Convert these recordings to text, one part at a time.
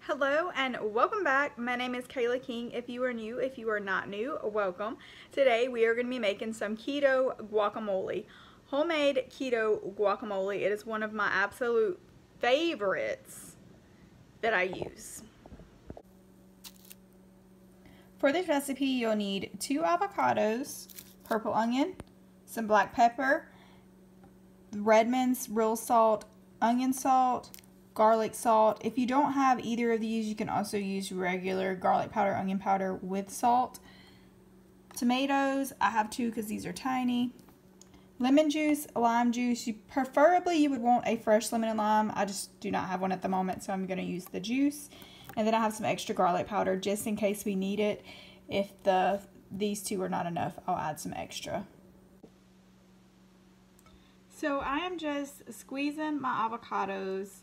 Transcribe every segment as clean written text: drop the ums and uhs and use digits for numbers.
Hello and welcome back. My name is Kayla King. If you are new, if you are not new, welcome. Today we are going to be making some keto guacamole. Homemade keto guacamole. It is one of my absolute favorites that I use. For this recipe, you'll need 2 avocados, purple onion, some black pepper, Redmond's real salt, onion salt, garlic salt. If you don't have either of these, you can also use regular garlic powder, onion powder with salt. Tomatoes, I have 2 because these are tiny. Lemon juice, lime juice. Preferably you would want a fresh lemon and lime. I just do not have one at the moment, so I'm going to use the juice. And then I have some extra garlic powder just in case we need it. If these 2 are not enough, I'll add some extra. So I am just squeezing my avocados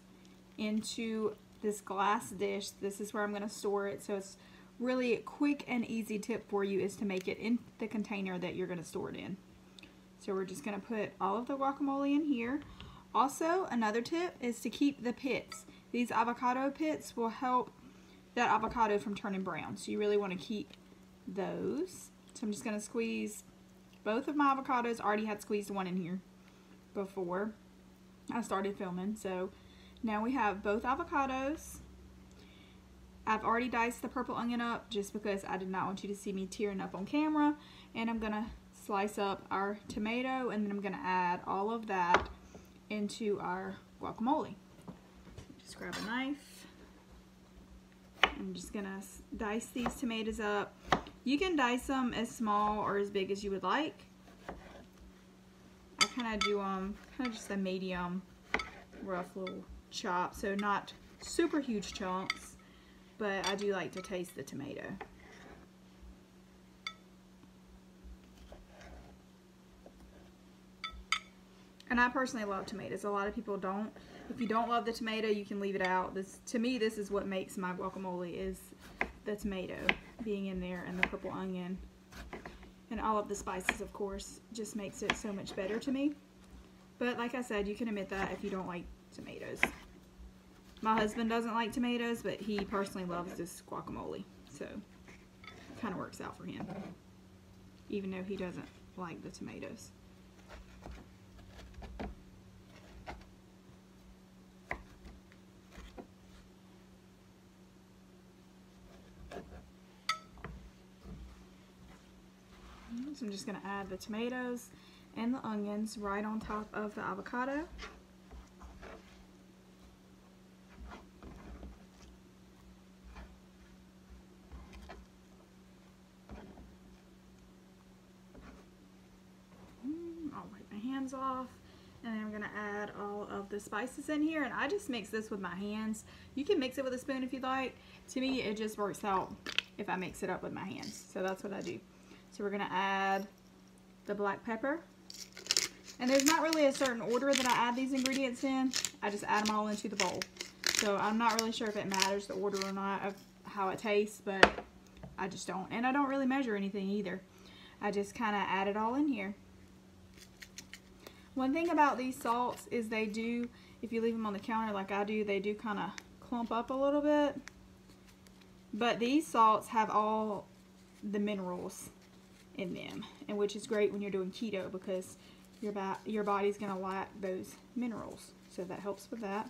into this glass dish. This is where I'm going to store it. So it's really a quick and easy tip for you is to make it in the container that you're going to store it in. So we're just going to put all of the guacamole in here. Also, another tip is to keep the pits. These avocado pits will help that avocado from turning brown. So you really want to keep those. So I'm just going to squeeze both of my avocados. I already had squeezed one in here before I started filming. So now we have both avocados. I've already diced the purple onion up just because I did not want you to see me tearing up on camera. And I'm going to slice up our tomato, and then I'm going to add all of that into our guacamole. Just grab a knife. I'm just going to dice these tomatoes up. You can dice them as small or as big as you would like. I kind of do kind of just a medium rough little chop, so not super huge chunks, but I do like to taste the tomato. And I personally love tomatoes. A lot of people don't. If you don't love the tomato, you can leave it out. To me, this is what makes my guacamole, is the tomato being in there and the purple onion. And all of the spices, of course, just makes it so much better to me. But like I said, you can omit that if you don't like tomatoes. My husband doesn't like tomatoes, but he personally loves this guacamole. So it kind of works out for him, even though he doesn't like the tomatoes. So I'm just going to add the tomatoes and the onions right on top of the avocado. I'll wipe my hands off, and then I'm going to add all of the spices in here, and I just mix this with my hands. You can mix it with a spoon if you'd like. To me, it just works out if I mix it up with my hands, so that's what I do. So we're going to add the black pepper. And there's not really a certain order that I add these ingredients in. I just add them all into the bowl. So I'm not really sure if it matters the order or not of how it tastes, but I just don't. And I don't really measure anything either. I just kind of add it all in here. One thing about these salts is they do, if you leave them on the counter like I do, they do kind of clump up a little bit. But these salts have all the minerals in them, and which is great when you're doing keto because your body's going to lack those minerals, so that helps with that.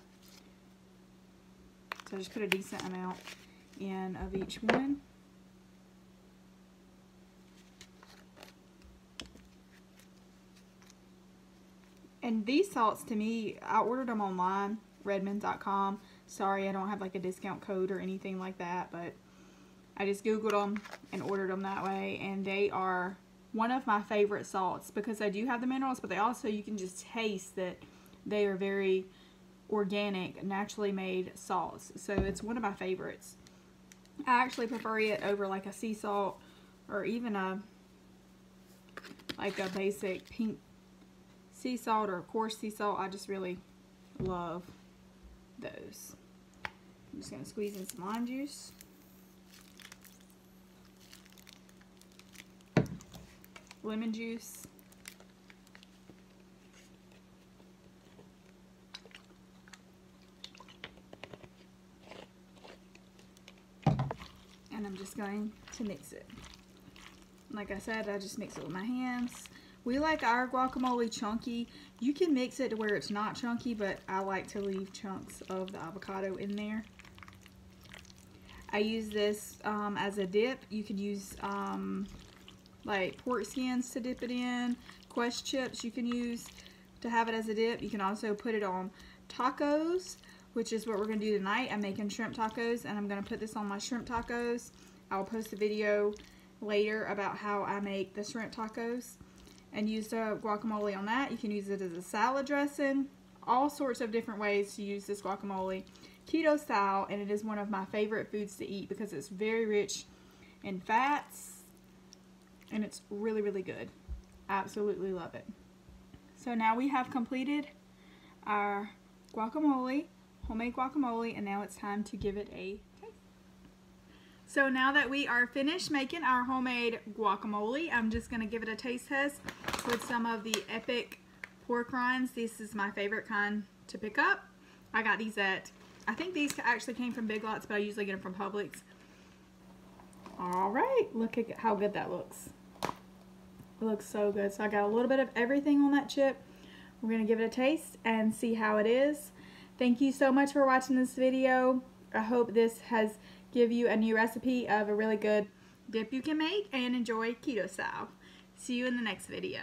So I just put a decent amount in of each one. And these salts, to me, I ordered them online, redmond.com. Sorry, I don't have like a discount code or anything like that, but I just Googled them and ordered them that way, and they are one of my favorite salts because they do have the minerals, but they also, you can just taste that they are very organic, naturally made salts. So it's one of my favorites. I actually prefer it over like a sea salt or even like a basic pink sea salt or a coarse sea salt. I just really love those. I'm just going to squeeze in some lime juice. Lemon juice, and I'm just going to mix it. Like I said, I just mix it with my hands. We like our guacamole chunky. You can mix it to where it's not chunky, but I like to leave chunks of the avocado in there. I use this as a dip. You could use like pork skins to dip it in. Quest chips you can use to have it as a dip. You can also put it on tacos, which is what we're going to do tonight. I'm making shrimp tacos, and I'm going to put this on my shrimp tacos. I'll post a video later about how I make the shrimp tacos and use the guacamole on that. You can use it as a salad dressing. All sorts of different ways to use this guacamole keto style, and it is one of my favorite foods to eat because it's very rich in fats and it's really, really good. Absolutely love it. So now we have completed our guacamole, homemade guacamole, and now it's time to give it a taste. So now that we are finished making our homemade guacamole, I'm just going to give it a taste test with some of the Epic pork rinds. This is my favorite kind to pick up. I got these at, I think these actually came from Big Lots, but I usually get them from Publix. Alright, look at how good that looks. It looks so good. So I got a little bit of everything on that chip. We're going to give it a taste and see how it is. Thank you so much for watching this video. I hope this has given you a new recipe of a really good dip you can make and enjoy keto style. See you in the next video.